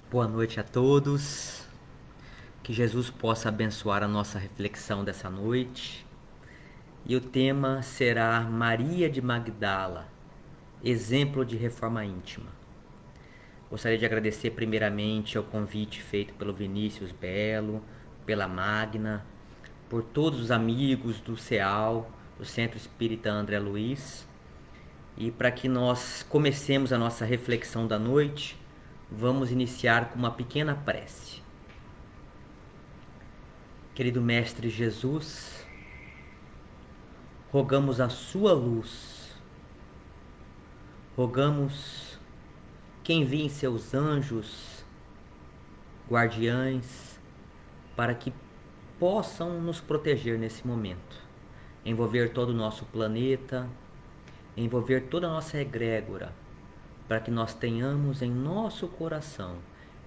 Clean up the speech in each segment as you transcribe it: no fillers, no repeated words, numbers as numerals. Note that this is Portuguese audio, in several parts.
Boa noite a todos. Que Jesus possa abençoar a nossa reflexão dessa noite. E o tema será Maria de Magdala, exemplo de reforma íntima. Gostaria de agradecer primeiramente ao convite feito pelo Vinícius Belo, pela Magna, por todos os amigos do CEAL, do Centro Espírita André Luiz. E para que nós comecemos a nossa reflexão da noite, vamos iniciar com uma pequena prece. Querido Mestre Jesus, rogamos a sua luz, rogamos que envie seus anjos, guardiães, para que possam nos proteger nesse momento, envolver todo o nosso planeta, envolver toda a nossa egrégora, para que nós tenhamos em nosso coração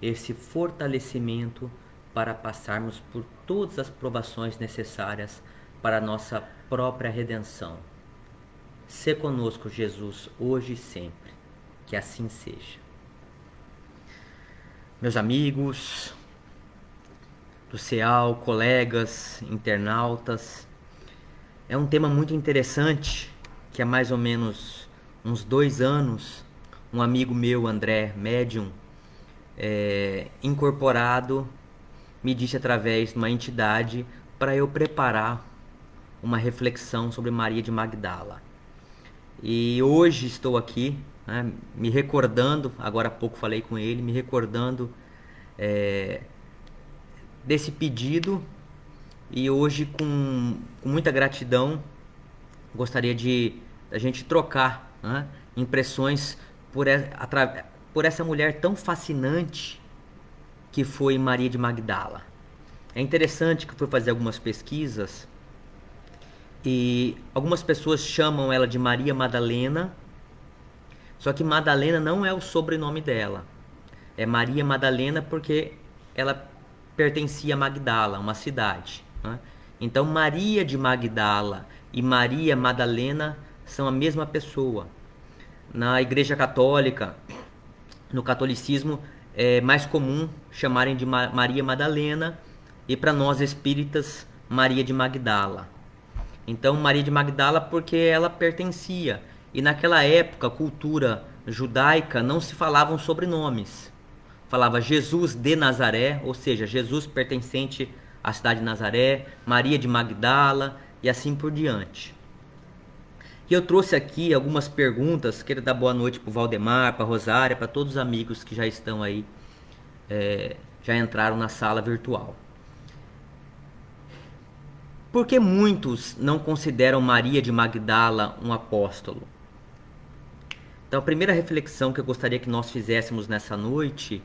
esse fortalecimento para passarmos por todas as provações necessárias para a nossa própria redenção. Sê conosco, Jesus, hoje e sempre. Que assim seja. Meus amigos do CEAL, colegas, internautas, é um tema muito interessante que há mais ou menos uns 2 anos, um amigo meu, André, médium, incorporado, me disse através de uma entidade para eu preparar uma reflexão sobre Maria de Magdala. E hoje estou aqui, né, me recordando, agora há pouco falei com ele, me recordando desse pedido, e hoje com muita gratidão gostaria de a gente trocar, né, impressões por essa mulher tão fascinante que foi Maria de Magdala. É interessante que eu fui fazer algumas pesquisas e algumas pessoas chamam ela de Maria Madalena, só que Madalena não é o sobrenome dela. É Maria Madalena porque ela pertencia a Magdala, uma cidade, né? Então Maria de Magdala e Maria Madalena são a mesma pessoa. Na Igreja Católica, no catolicismo, é mais comum chamarem de Maria Madalena, e para nós espíritas, Maria de Magdala. Então Maria de Magdala porque ela pertencia. E naquela época, a cultura judaica, não se falavam sobrenomes. Falava Jesus de Nazaré, ou seja, Jesus pertencente à cidade de Nazaré, Maria de Magdala e assim por diante. E eu trouxe aqui algumas perguntas, quero dar boa noite para o Valdemar, para a Rosária, para todos os amigos que já estão aí, já entraram na sala virtual. Por que muitos não consideram Maria de Magdala um apóstolo? Então, a primeira reflexão que eu gostaria que nós fizéssemos nessa noite: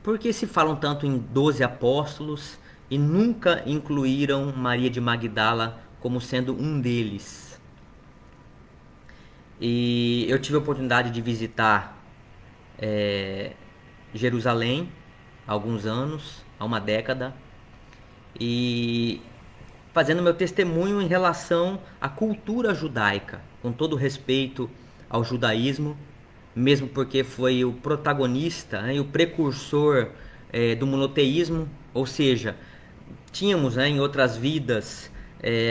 por que se falam tanto em 12 apóstolos e nunca incluíram Maria de Magdala como sendo um deles? E eu tive a oportunidade de visitar Jerusalém há alguns anos, há uma década, e fazendo meu testemunho em relação à cultura judaica, com todo respeito ao judaísmo, mesmo porque foi o protagonista, né, e o precursor do monoteísmo, ou seja, tínhamos, né, em outras vidas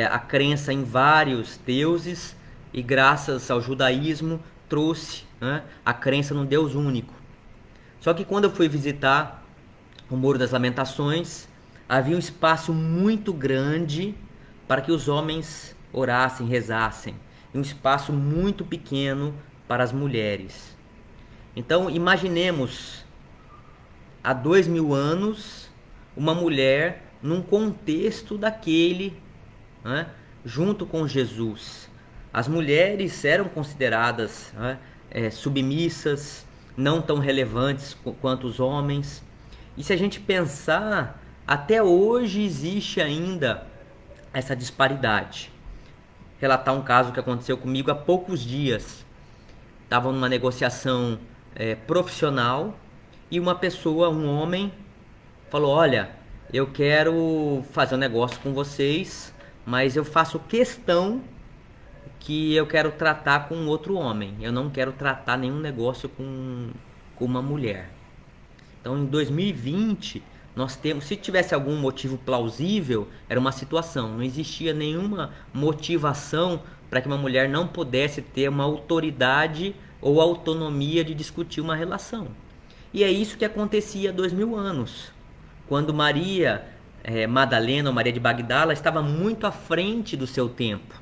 a crença em vários deuses, e graças ao judaísmo trouxe, né, a crença no Deus único. Só que quando eu fui visitar o Muro das Lamentações, havia um espaço muito grande para que os homens orassem, rezassem, e um espaço muito pequeno para as mulheres. Então imaginemos, há 2000 anos, uma mulher num contexto daquele, né, junto com Jesus. As mulheres eram consideradas, né, submissas, não tão relevantes quanto os homens. E se a gente pensar, até hoje existe ainda essa disparidade. Relatar um caso que aconteceu comigo há poucos dias. Estava numa negociação profissional, e uma pessoa, um homem, falou: olha, eu quero fazer um negócio com vocês, mas eu faço questão que eu quero tratar com outro homem. Eu não quero tratar nenhum negócio com uma mulher. Então, em 2020, nós temos, se tivesse algum motivo plausível, era uma situação. Não existia nenhuma motivação para que uma mulher não pudesse ter uma autoridade ou autonomia de discutir uma relação. E é isso que acontecia há 2000 anos, quando Maria Madalena ou Maria de Magdala estava muito à frente do seu tempo.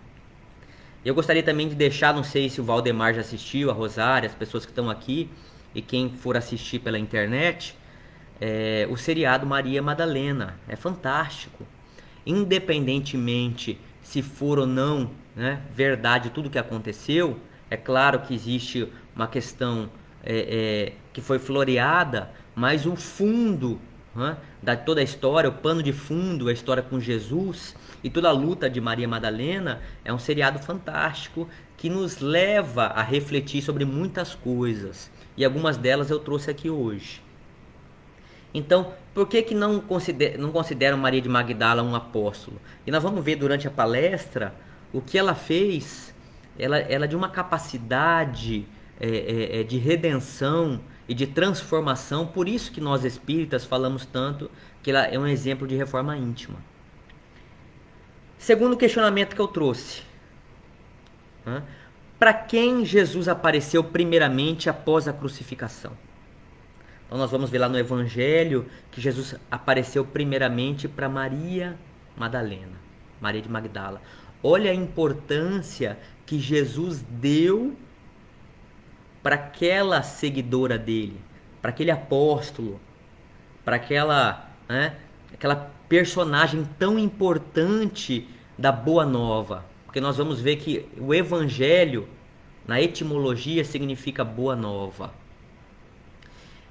Eu gostaria também de deixar, não sei se o Valdemar já assistiu, a Rosária, as pessoas que estão aqui e quem for assistir pela internet, o seriado Maria Madalena. É fantástico. Independentemente se for ou não, né, verdade tudo que aconteceu, é claro que existe uma questão que foi floreada, mas o fundo, né, da toda a história, o pano de fundo, a história com Jesus e toda a luta de Maria Madalena, é um seriado fantástico que nos leva a refletir sobre muitas coisas. E algumas delas eu trouxe aqui hoje. Então, por que não consideram Maria de Magdala um apóstolo? E nós vamos ver durante a palestra o que ela fez. Ela de uma capacidade de redenção e de transformação. Por isso que nós espíritas falamos tanto que ela é um exemplo de reforma íntima. Segundo questionamento que eu trouxe. Para quem Jesus apareceu primeiramente após a crucificação? Então nós vamos ver lá no Evangelho que Jesus apareceu primeiramente para Maria Madalena, Maria de Magdala. Olha a importância que Jesus deu para aquela seguidora dele, para aquele apóstolo, para aquela personagem tão importante da Boa Nova. Porque nós vamos ver que o Evangelho, na etimologia, significa Boa Nova.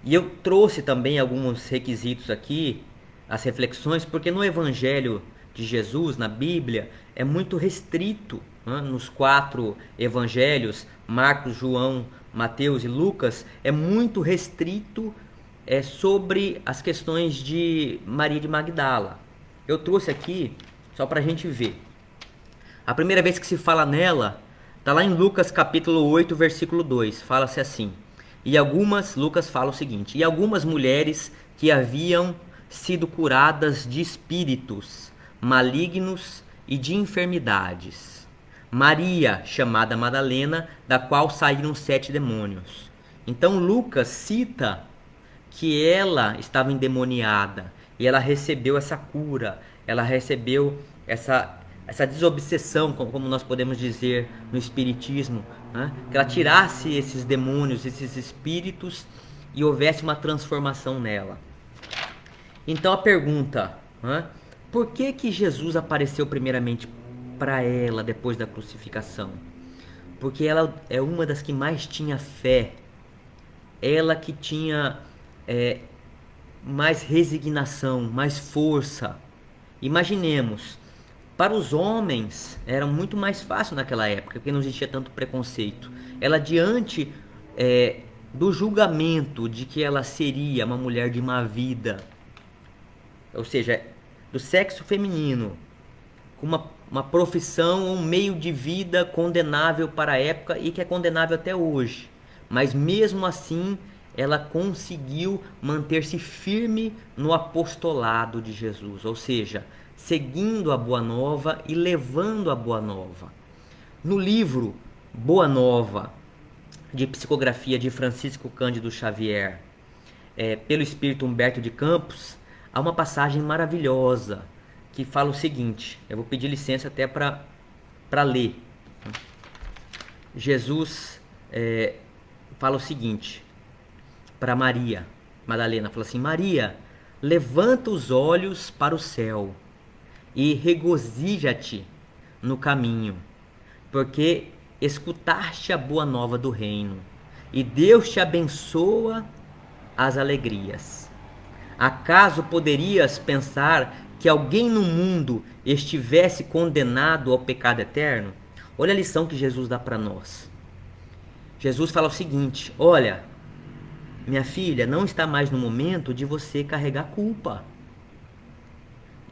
E eu trouxe também alguns requisitos aqui, as reflexões, porque no Evangelho de Jesus, na Bíblia, é muito restrito, né? Nos 4 evangelhos, Marcos, João, Mateus e Lucas, é muito restrito sobre as questões de Maria de Magdala. Eu trouxe aqui, só para a gente ver. A primeira vez que se fala nela, está lá em Lucas capítulo 8, versículo 2, fala-se assim... Lucas fala o seguinte: e algumas mulheres que haviam sido curadas de espíritos malignos e de enfermidades. Maria, chamada Madalena, da qual saíram 7 demônios. Então Lucas cita que ela estava endemoniada e ela recebeu essa cura, ela recebeu essa desobsessão, como nós podemos dizer no Espiritismo, né? Que ela tirasse esses demônios, esses espíritos e houvesse uma transformação nela. Então a pergunta, né? Por que Jesus apareceu primeiramente para ela depois da crucificação? Porque ela é uma das que mais tinha fé, ela que tinha mais resignação, mais força. Imaginemos, para os homens era muito mais fácil naquela época, porque não existia tanto preconceito. Ela, diante do julgamento de que ela seria uma mulher de má vida, ou seja, do sexo feminino, com uma profissão, um meio de vida condenável para a época e que é condenável até hoje. Mas mesmo assim, ela conseguiu manter-se firme no apostolado de Jesus, ou seja, seguindo a Boa Nova e levando a Boa Nova. No livro Boa Nova, de psicografia de Francisco Cândido Xavier, pelo espírito Humberto de Campos, há uma passagem maravilhosa que fala o seguinte, eu vou pedir licença até para ler. Jesus fala o seguinte para Maria Madalena, fala assim: Maria, levanta os olhos para o céu e regozija-te no caminho, porque escutaste a boa nova do reino, e Deus te abençoa as alegrias. Acaso poderias pensar que alguém no mundo estivesse condenado ao pecado eterno? Olha a lição que Jesus dá para nós. Jesus fala o seguinte: olha, minha filha, não está mais no momento de você carregar culpa.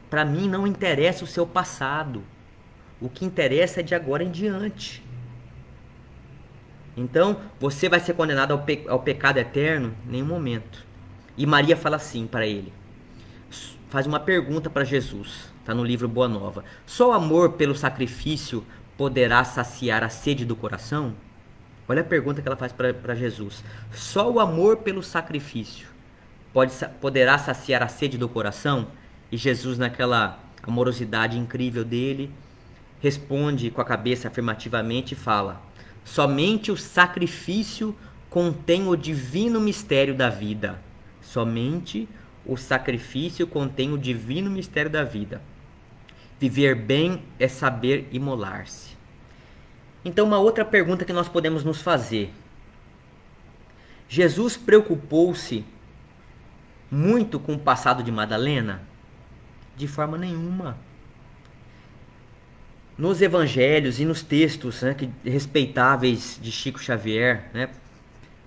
Para mim não interessa o seu passado. O que interessa é de agora em diante. Então, você vai ser condenado ao pecado eterno? Em nenhum momento. E Maria fala assim para ele, faz uma pergunta para Jesus, está no livro Boa Nova. Só o amor pelo sacrifício poderá saciar a sede do coração? Olha a pergunta que ela faz para Jesus. Só o amor pelo sacrifício poderá saciar a sede do coração? E Jesus, naquela amorosidade incrível dele, responde com a cabeça afirmativamente e fala: somente o sacrifício contém o divino mistério da vida. Somente o sacrifício contém o divino mistério da vida. Viver bem é saber imolar-se. Então, uma outra pergunta que nós podemos nos fazer: Jesus preocupou-se muito com o passado de Madalena? De forma nenhuma. Nos evangelhos e nos textos, né, respeitáveis de Chico Xavier, né,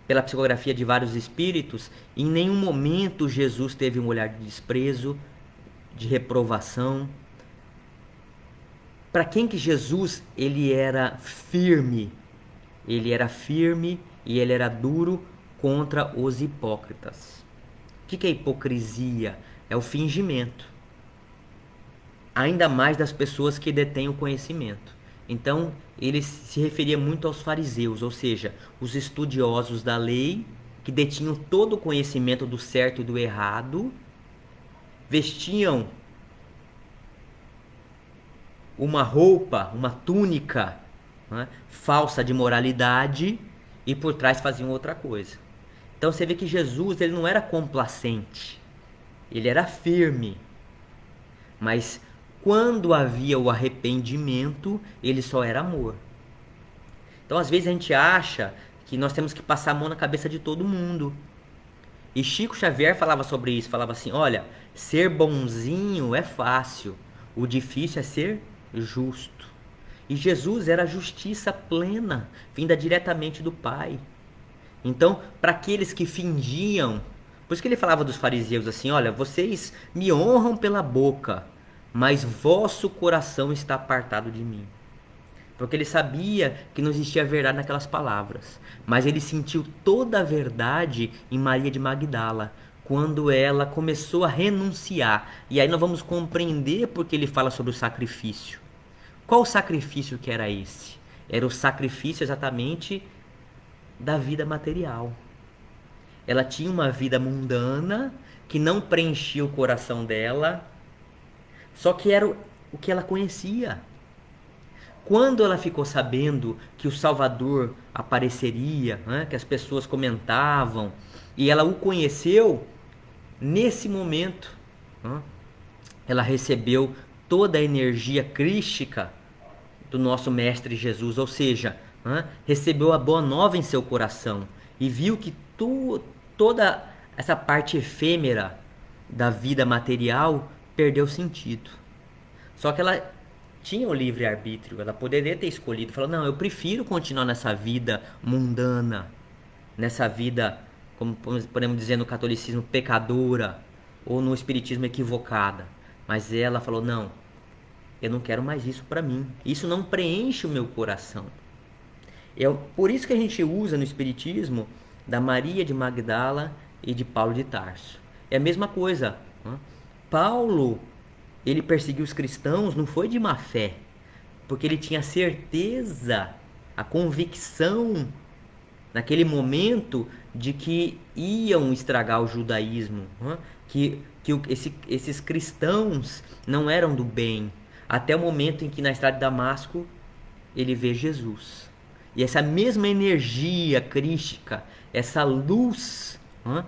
pela psicografia de vários espíritos, em nenhum momento Jesus teve um olhar de desprezo, de reprovação. Para quem que Jesus ele era firme? Ele era firme e ele era duro contra os hipócritas. O que é hipocrisia? É o fingimento. Ainda mais das pessoas que detêm o conhecimento. Então, ele se referia muito aos fariseus, ou seja, os estudiosos da lei, que detinham todo o conhecimento do certo e do errado, vestiam uma roupa, uma túnica, né, falsa de moralidade, e por trás faziam outra coisa. Então você vê que Jesus ele não era complacente, ele era firme, mas quando havia o arrependimento, ele só era amor. Então às vezes a gente acha que nós temos que passar a mão na cabeça de todo mundo. E Chico Xavier falava sobre isso, falava assim, olha, ser bonzinho é fácil, o difícil é ser justo. E Jesus era a justiça plena, vinda diretamente do Pai. Então, para aqueles que fingiam, por isso que ele falava dos fariseus assim, olha, vocês me honram pela boca, mas vosso coração está apartado de mim. Porque ele sabia que não existia verdade naquelas palavras. Mas ele sentiu toda a verdade em Maria de Magdala, quando ela começou a renunciar. E aí nós vamos compreender porque ele fala sobre o sacrifício. Qual o sacrifício que era esse? Era o sacrifício exatamente da vida material. Ela tinha uma vida mundana que não preenchia o coração dela, só que era o que ela conhecia. Quando ela ficou sabendo que o Salvador apareceria, né, que as pessoas comentavam, e ela o conheceu, nesse momento, né, ela recebeu toda a energia crística do nosso Mestre Jesus, ou seja, né, recebeu a boa nova em seu coração e viu que toda essa parte efêmera da vida material perdeu sentido. Só que ela tinha o livre-arbítrio, ela poderia ter escolhido, falou, não, eu prefiro continuar nessa vida mundana, nessa vida, como podemos dizer no catolicismo, pecadora, ou no espiritismo equivocada. Mas ela falou, não, eu não quero mais isso para mim, isso não preenche o meu coração. É por isso que a gente usa no espiritismo da Maria de Magdala e de Paulo de Tarso. É a mesma coisa, né? Paulo, ele perseguiu os cristãos, não foi de má fé, porque ele tinha certeza, a convicção, naquele momento, de que iam estragar o judaísmo, né? que esses cristãos não eram do bem, até o momento em que na estrada de Damasco ele vê Jesus. E essa mesma energia crística, essa luz, né,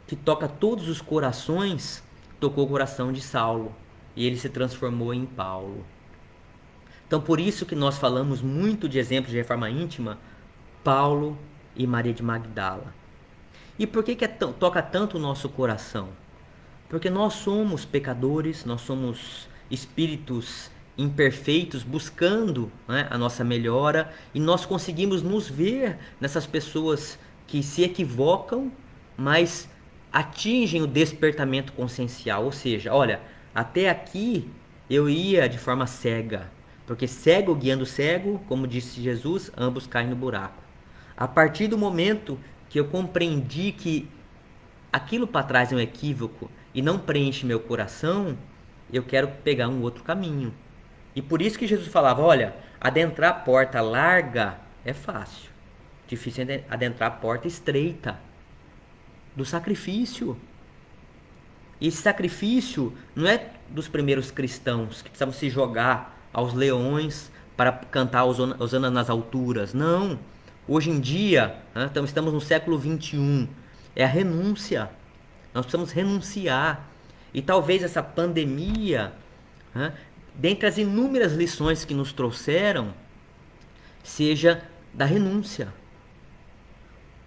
que toca todos os corações, tocou o coração de Saulo. E ele se transformou em Paulo. Então por isso que nós falamos muito de exemplos de reforma íntima, Paulo e Maria de Magdala. E por que toca tanto o nosso coração? Porque nós somos pecadores, nós somos espíritos imperfeitos buscando, né, a nossa melhora, e nós conseguimos nos ver nessas pessoas que se equivocam, mas atingem o despertamento consciencial, ou seja, olha, até aqui eu ia de forma cega, porque cego guiando cego, como disse Jesus, ambos caem no buraco. A partir do momento que eu compreendi que aquilo para trás é um equívoco e não preenche meu coração, eu quero pegar um outro caminho. E por isso que Jesus falava, olha, adentrar a porta larga é fácil. Difícil é adentrar a porta estreita do sacrifício. E esse sacrifício não é dos primeiros cristãos que precisavam se jogar aos leões para cantar Hosana nas alturas. Não. Hoje em dia, então estamos no século 21. É a renúncia. Nós precisamos renunciar. E talvez essa pandemia, dentre as inúmeras lições que nos trouxeram, seja da renúncia.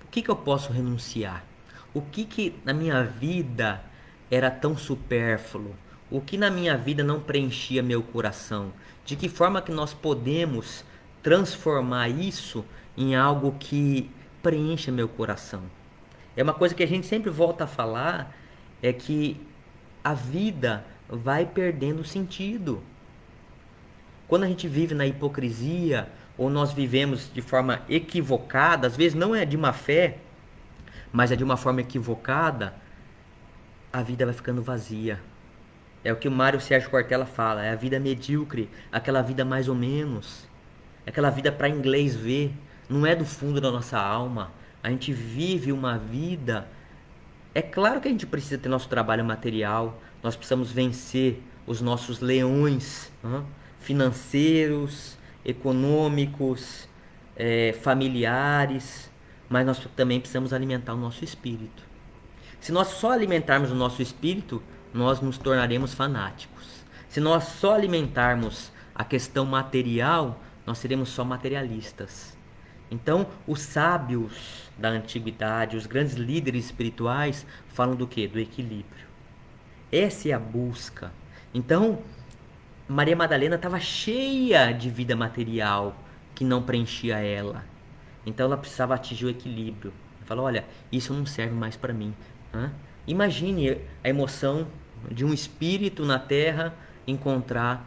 O que eu posso renunciar? O que na minha vida era tão supérfluo? O que na minha vida não preenchia meu coração? De que forma que nós podemos transformar isso em algo que preencha meu coração? É uma coisa que a gente sempre volta a falar, é que a vida vai perdendo sentido. Quando a gente vive na hipocrisia, ou nós vivemos de forma equivocada, às vezes não é de má fé, mas é de uma forma equivocada, a vida vai ficando vazia. É o que o Mário Sérgio Cortella fala, é a vida medíocre, aquela vida mais ou menos, aquela vida para inglês ver, não é do fundo da nossa alma. A gente vive uma vida... É claro que a gente precisa ter nosso trabalho material, nós precisamos vencer os nossos leões financeiros, econômicos, familiares, mas nós também precisamos alimentar o nosso espírito. Se nós só alimentarmos o nosso espírito, nós nos tornaremos fanáticos. Se nós só alimentarmos a questão material, nós seremos só materialistas. Então, os sábios da antiguidade, os grandes líderes espirituais, falam do quê? Do equilíbrio. Essa é a busca. Então, Maria Madalena estava cheia de vida material que não preenchia ela. Então, ela precisava atingir o equilíbrio. Ela falou, olha, isso não serve mais para mim. Imagine a emoção de um espírito na terra encontrar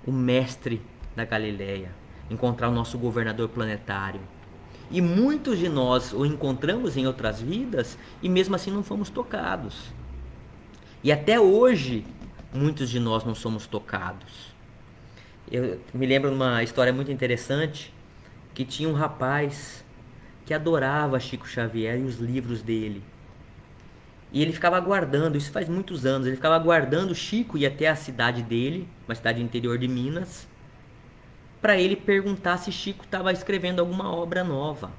o mestre da Galileia, encontrar o nosso governador planetário. E muitos de nós o encontramos em outras vidas e mesmo assim não fomos tocados. E até hoje, muitos de nós não somos tocados. Eu me lembro de uma história muito interessante, que tinha um rapaz que adorava Chico Xavier e os livros dele. E ele ficava aguardando, isso faz muitos anos, ele ficava aguardando Chico ir até a cidade dele, uma cidade interior de Minas, para ele perguntar se Chico estava escrevendo alguma obra nova.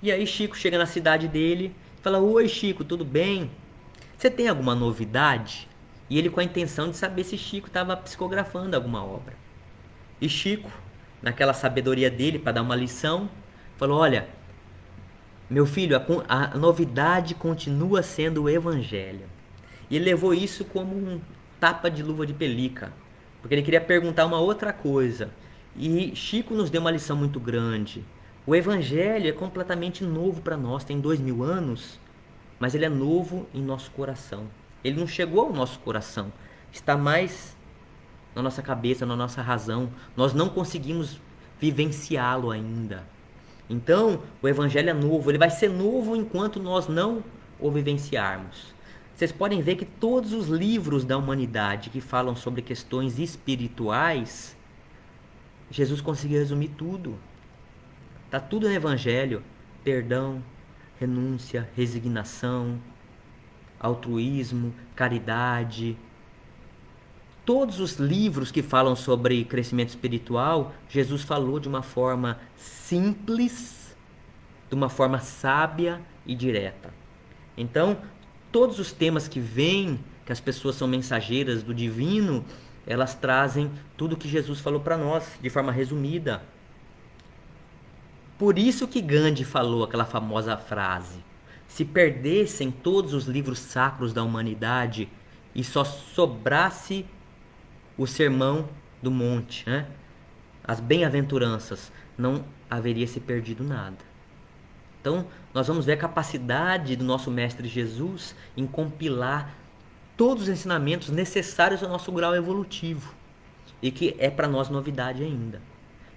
E aí Chico chega na cidade dele e fala, oi Chico, tudo bem? Você tem alguma novidade? E ele com a intenção de saber se Chico estava psicografando alguma obra. E Chico, naquela sabedoria dele para dar uma lição, falou, olha, meu filho, a novidade continua sendo o Evangelho. E ele levou isso como um tapa de luva de pelica, porque ele queria perguntar uma outra coisa. E Chico nos deu uma lição muito grande. O Evangelho é completamente novo para nós, tem 2000 anos, mas ele é novo em nosso coração. Ele não chegou ao nosso coração, está mais na nossa cabeça, na nossa razão. Nós não conseguimos vivenciá-lo ainda. Então, o Evangelho é novo, ele vai ser novo enquanto nós não o vivenciarmos. Vocês podem ver que todos os livros da humanidade que falam sobre questões espirituais, Jesus conseguiu resumir tudo. Está tudo no Evangelho: perdão, renúncia, resignação, altruísmo, caridade. Todos os livros que falam sobre crescimento espiritual, Jesus falou de uma forma simples, de uma forma sábia e direta. Então, todos os temas que vêm, que as pessoas são mensageiras do divino, elas trazem tudo que Jesus falou para nós, de forma resumida. Por isso que Gandhi falou aquela famosa frase: se perdessem todos os livros sacros da humanidade e só sobrasse o Sermão do Monte, as bem-aventuranças, não haveria se perdido nada. Então, nós vamos ver a capacidade do nosso Mestre Jesus em compilar todos os ensinamentos necessários ao nosso grau evolutivo e que é para nós novidade ainda.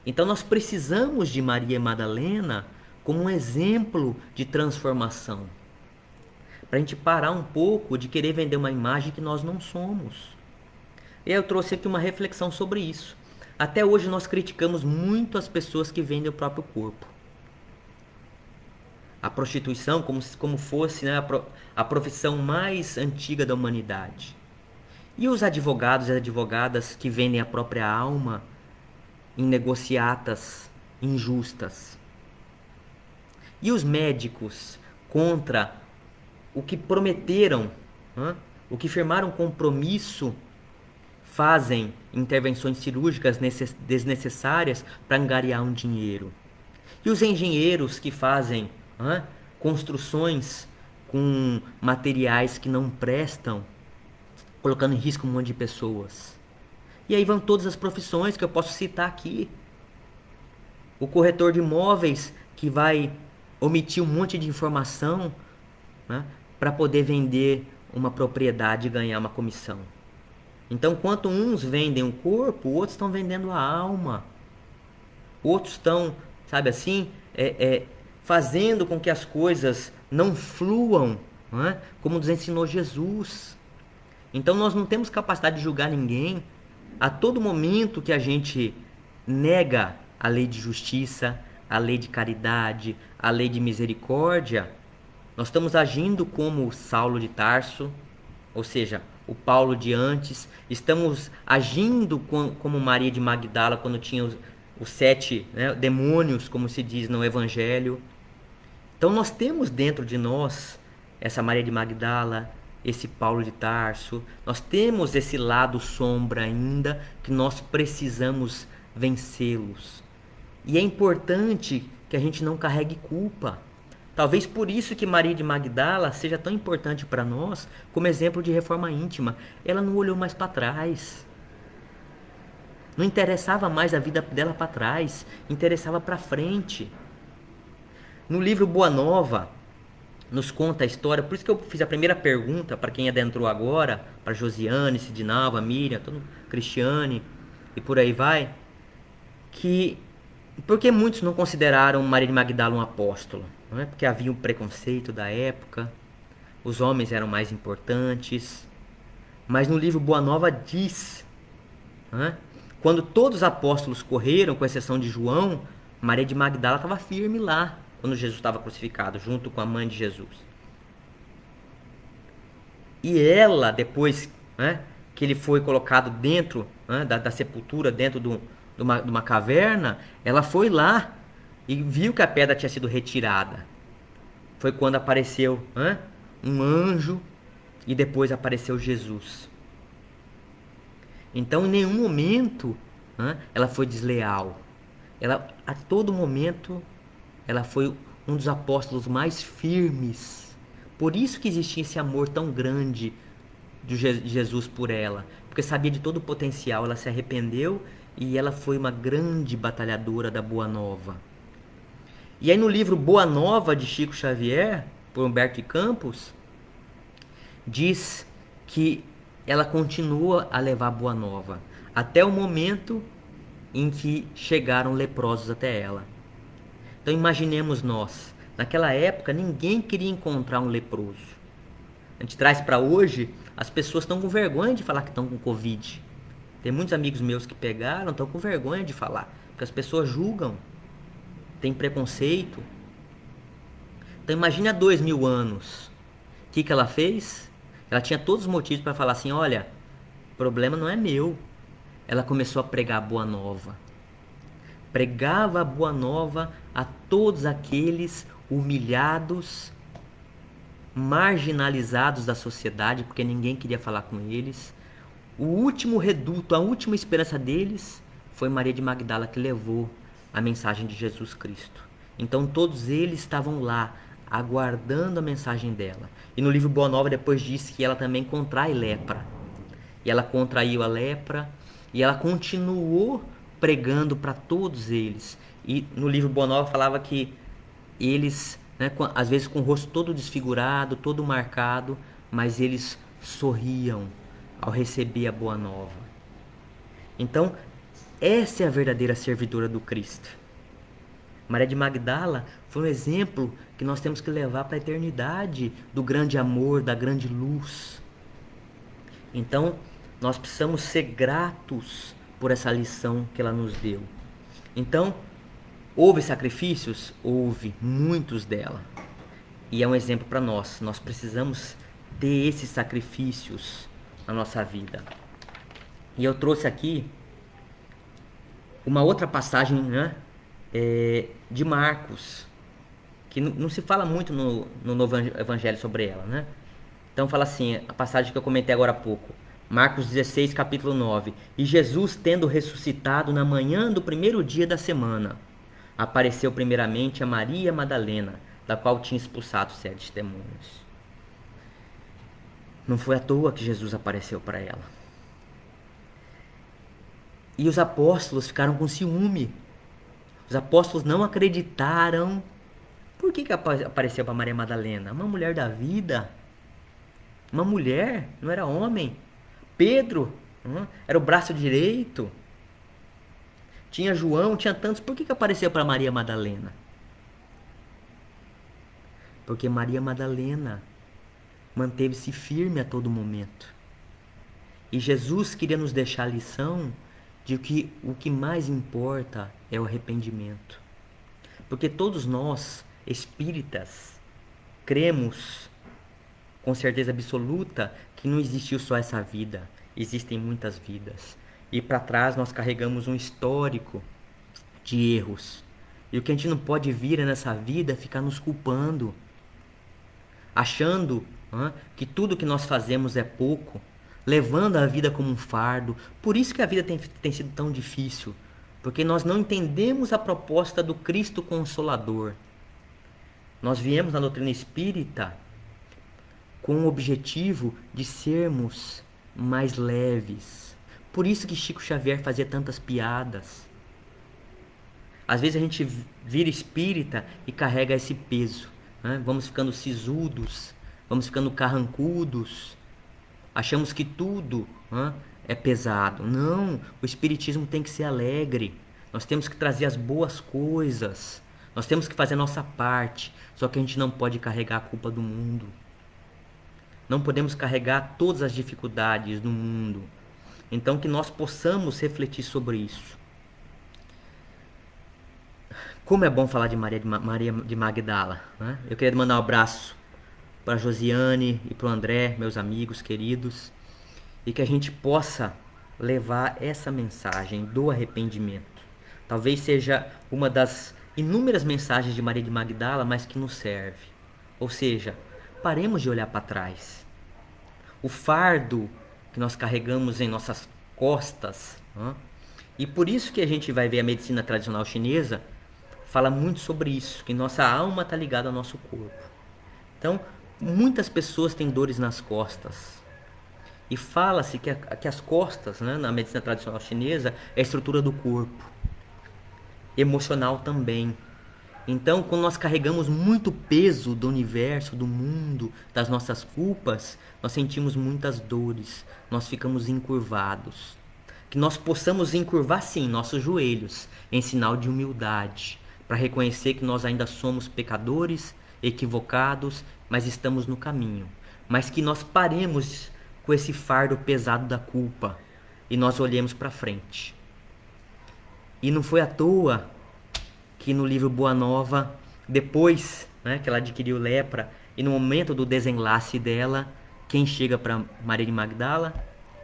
Então, nós precisamos de Maria Madalena como um exemplo de transformação, para a gente parar um pouco de querer vender uma imagem que nós não somos. E eu trouxe aqui uma reflexão sobre isso. Até hoje nós criticamos muito as pessoas que vendem o próprio corpo. A prostituição como fosse, né, a profissão mais antiga da humanidade. E os advogados e advogadas que vendem a própria alma em negociatas injustas. E os médicos contra o que prometeram, o que firmaram compromisso, fazem intervenções cirúrgicas desnecessárias para angariar um dinheiro. E os engenheiros que fazem construções com materiais que não prestam, colocando em risco um monte de pessoas. E aí vão todas as profissões que eu posso citar aqui. O corretor de imóveis que vai omitir um monte de informação, né, para poder vender uma propriedade e ganhar uma comissão. Então, enquanto uns vendem o corpo, outros estão vendendo a alma. Outros estão, sabe assim, fazendo com que as coisas não fluam, né, como nos ensinou Jesus. Então, nós não temos capacidade de julgar ninguém. A todo momento que a gente nega a lei de justiça, a lei de caridade, a lei de misericórdia, nós estamos agindo como Saulo de Tarso, ou seja, o Paulo de antes. Estamos agindo como Maria de Magdala quando tinha os 7, né, demônios, como se diz no Evangelho. Então nós temos dentro de nós essa Maria de Magdala, esse Paulo de Tarso. Nós temos esse lado sombra ainda que nós precisamos vencê-los. E é importante que a gente não carregue culpa. Talvez por isso que Maria de Magdala seja tão importante para nós como exemplo de reforma íntima. Ela não olhou mais para trás. Não interessava mais a vida dela para trás, interessava para frente. No livro Boa Nova, nos conta a história, por isso que eu fiz a primeira pergunta para quem adentrou agora, para Josiane, Sidinalva, Miriam, Cristiane e por aí vai, que por que muitos não consideraram Maria de Magdala um apóstolo? Não é? Porque havia um preconceito da época, os homens eram mais importantes. Mas no livro Boa Nova diz, quando todos os apóstolos correram, com exceção de João, Maria de Magdala estava firme lá, quando Jesus estava crucificado, junto com a mãe de Jesus. E ela, depois que ele foi colocado dentro da sepultura, dentro de uma caverna, ela foi lá e viu que a pedra tinha sido retirada. Foi quando apareceu um anjo e depois apareceu Jesus. Então, em nenhum momento ela foi desleal. Ela, a todo momento, ela foi um dos apóstolos mais firmes. Por isso que existia esse amor tão grande de Jesus por ela. Porque sabia de todo o potencial. Ela se arrependeu e ela foi uma grande batalhadora da Boa Nova. E aí no livro Boa Nova, de Chico Xavier, por Humberto de Campos, diz que ela continua a levar Boa Nova, até o momento em que chegaram leprosos até ela. Então imaginemos nós, naquela época ninguém queria encontrar um leproso. A gente traz para hoje, as pessoas estão com vergonha de falar que estão com Covid. Tem muitos amigos meus que pegaram, estão com vergonha de falar, porque as pessoas julgam, tem preconceito. Então imagine há 2000 anos, o que ela fez? Ela tinha todos os motivos para falar assim, olha, o problema não é meu. Ela começou a pregar a Boa Nova. Pregava a Boa Nova a todos aqueles humilhados, marginalizados da sociedade, porque ninguém queria falar com eles. O último reduto, a última esperança deles foi Maria de Magdala, que levou a mensagem de Jesus Cristo. Então todos eles estavam lá, aguardando a mensagem dela. E no livro Boa Nova depois diz que ela também contrai lepra. E ela contraiu a lepra e ela continuou pregando para todos eles. E no livro Boa Nova falava que eles, às vezes com o rosto todo desfigurado, todo marcado, mas eles sorriam ao receber a Boa Nova. Então, essa é a verdadeira servidora do Cristo. Maria de Magdala foi um exemplo que nós temos que levar para a eternidade do grande amor, da grande luz. Então, nós precisamos ser gratos por essa lição que ela nos deu. Então, houve sacrifícios? Houve, muitos dela. E é um exemplo para nós. Nós precisamos ter esses sacrifícios na nossa vida. E eu trouxe aqui uma outra passagem, né, de Marcos, que não se fala muito no Novo Evangelho sobre ela, né? Então fala assim, a passagem que eu comentei agora há pouco. Marcos 16, capítulo 9. E Jesus, tendo ressuscitado na manhã do primeiro dia da semana, apareceu primeiramente a Maria Madalena, da qual tinha expulsado 7 demônios. Não foi à toa que Jesus apareceu para ela. E os apóstolos ficaram com ciúme. Os apóstolos não acreditaram. Por que apareceu para Maria Madalena? Uma mulher da vida. Uma mulher, não era homem. Pedro, era o braço direito. Tinha João, tinha tantos. Por que apareceu para Maria Madalena? Porque Maria Madalena manteve-se firme a todo momento. E Jesus queria nos deixar a lição de que o que mais importa é o arrependimento. Porque todos nós, espíritas, cremos com certeza absoluta que não existiu só essa vida, existem muitas vidas. E para trás nós carregamos um histórico de erros. E o que a gente não pode vir nessa vida é ficar nos culpando, achando que tudo que nós fazemos é pouco, levando a vida como um fardo. Por isso que a vida tem sido tão difícil, porque nós não entendemos a proposta do Cristo Consolador. Nós viemos na doutrina espírita com o objetivo de sermos mais leves. Por isso que Chico Xavier fazia tantas piadas. Às vezes a gente vira espírita e carrega esse peso, né? Vamos ficando sisudos, vamos ficando carrancudos, achamos que tudo é pesado. Não, o espiritismo tem que ser alegre. Nós temos que trazer as boas coisas. Nós temos que fazer a nossa parte. Só que a gente não pode carregar a culpa do mundo. Não podemos carregar todas as dificuldades do mundo. Então que nós possamos refletir sobre isso. Como é bom falar de Maria de Magdala, né? Eu queria mandar um abraço para a Josiane e para o André, meus amigos queridos, e que a gente possa levar essa mensagem do arrependimento. Talvez seja uma das inúmeras mensagens de Maria de Magdala, mas que nos serve. Ou seja, paremos de olhar para trás. O fardo que nós carregamos em nossas costas, e por isso que a gente vai ver a medicina tradicional chinesa fala muito sobre isso, que nossa alma está ligada ao nosso corpo. Então, muitas pessoas têm dores nas costas. E fala-se que as costas, né, na medicina tradicional chinesa, é a estrutura do corpo. Emocional também. Então, quando nós carregamos muito peso do universo, do mundo, das nossas culpas, nós sentimos muitas dores, nós ficamos encurvados. Que nós possamos encurvar, sim, nossos joelhos, em sinal de humildade, para reconhecer que nós ainda somos pecadores, equivocados, mas estamos no caminho. Mas que nós paremos com esse fardo pesado da culpa e nós olhemos para frente. E não foi à toa que no livro Boa Nova, depois, né, que ela adquiriu lepra, e no momento do desenlace dela, quem chega para Maria de Magdala?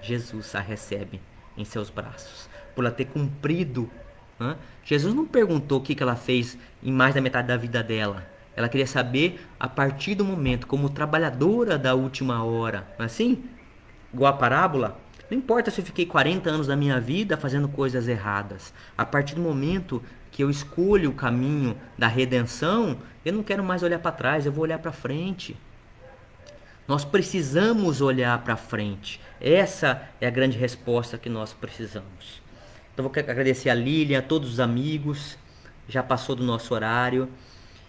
Jesus a recebe em seus braços, por ela ter cumprido. Jesus não perguntou o que ela fez em mais da metade da vida dela. Ela queria saber a partir do momento, como trabalhadora da última hora. Não é assim? Igual a parábola. Não importa se eu fiquei 40 anos da minha vida fazendo coisas erradas. A partir do momento que eu escolho o caminho da redenção, eu não quero mais olhar para trás, eu vou olhar para frente. Nós precisamos olhar para frente. Essa é a grande resposta que nós precisamos. Então, vou agradecer a Lilian, a todos os amigos. Já passou do nosso horário.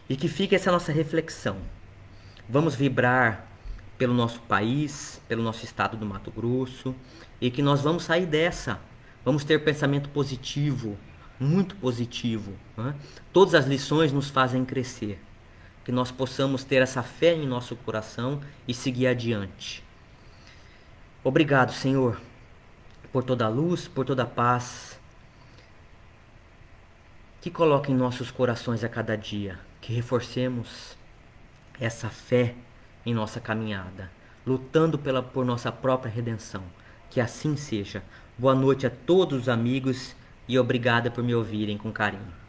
E que fique essa nossa reflexão. Vamos vibrar pelo nosso país, pelo nosso estado do Mato Grosso. E que nós vamos sair dessa. Vamos ter pensamento positivo. muito positivo, né? Todas as lições nos fazem crescer. Que nós possamos ter essa fé em nosso coração e seguir adiante. Obrigado, Senhor, por toda a luz, por toda a paz que coloca em nossos corações a cada dia. Que reforcemos essa fé em nossa caminhada, lutando por nossa própria redenção. Que assim seja. Boa noite a todos os amigos e obrigada por me ouvirem com carinho.